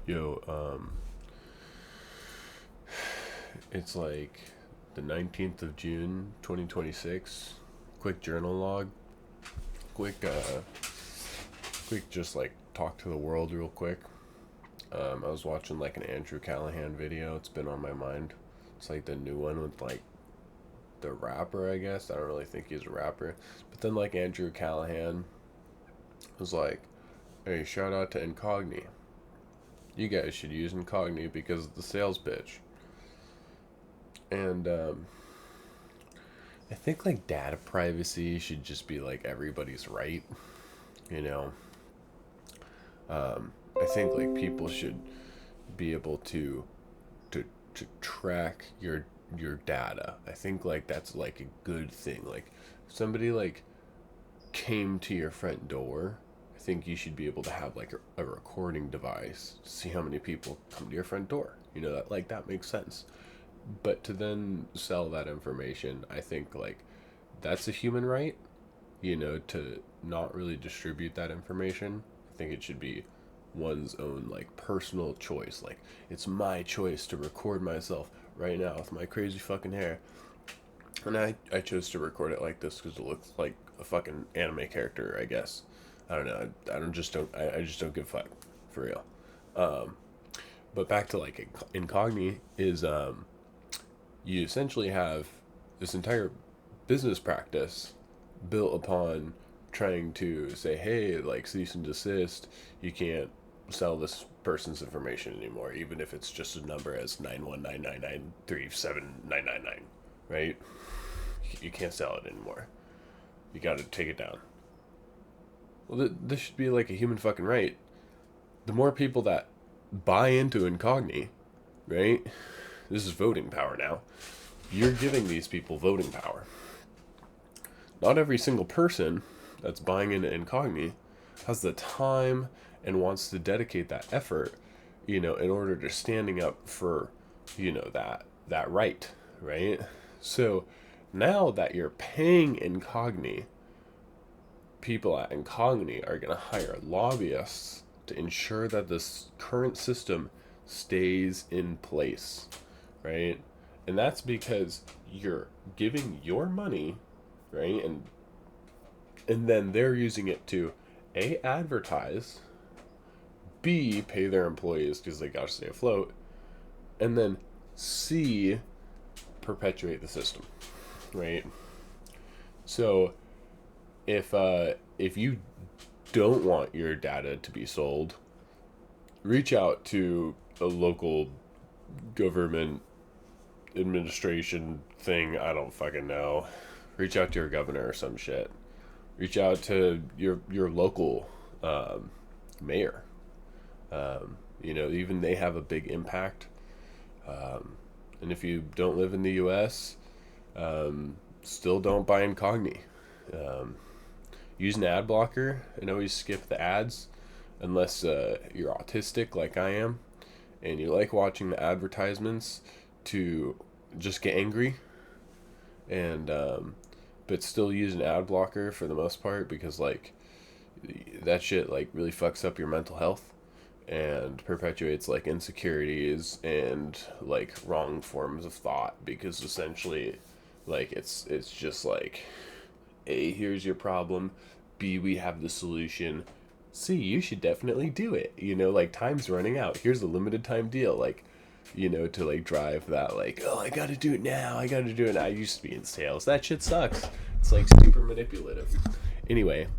Yo, it's like the 19th of June, 2026. Quick journal log. Quick, just like talk to the world real quick. I was watching like an Andrew Callahan video. It's been on my mind. It's like the new one with like the rapper, I guess. I don't really think he's a rapper. But then like Andrew Callahan was like, hey, shout out to Incogni. You guys should use Incogni because of the sales pitch. And I think like data privacy should just be like everybody's right, you know. I think like people should be able to track your data. I think like that's like a good thing. Like if somebody like came to your front door, I think you should be able to have like a recording device to see how many people come to your front door. You know, that like that makes sense. But to then sell that information, I think like that's a human right, you know, to not really distribute that information. I think it should be one's own like personal choice. Like it's my choice to record myself right now with my crazy fucking hair. And I chose to record it like this because it looks like a fucking anime character, I guess. I don't know. I just don't give a fuck for real. But back to like incogni is you essentially have this entire business practice built upon trying to say, hey, like cease and desist, you can't sell this person's information anymore, even if it's just a number as 919993799, right? You can't sell it anymore. You got to take it down. Well, this should be like a human fucking right. The more people that buy into incogni, right? This is voting power now. You're giving these people voting power. Not every single person that's buying into incogni has the time and wants to dedicate that effort, you know, in order to standing up for, you know, that right, right? So now that you're paying incogni, people at incogni are going to hire lobbyists to ensure that this current system stays in place, right? And that's because you're giving your money, right? And then they're using it to A, advertise, B, pay their employees because they gotta stay afloat, and then C, perpetuate the system, right? So if you don't want your data to be sold, reach out to a local government administration thing. I don't fucking know. Reach out to your governor or some shit. Reach out to your local mayor. You know, even they have a big impact. And if you don't live in the U.S., still don't buy incogni. Use an ad blocker and always skip the ads unless you're autistic like I am and you like watching the advertisements to just get angry and but still use an ad blocker for the most part because like that shit like really fucks up your mental health and perpetuates like insecurities and like wrong forms of thought because essentially like it's just like A, here's your problem, B, we have the solution, C, you should definitely do it, you know, like time's running out, here's a limited time deal, like, you know, to like drive that like, oh, I gotta do it now, I used to be in sales, that shit sucks. It's like super manipulative. Anyway,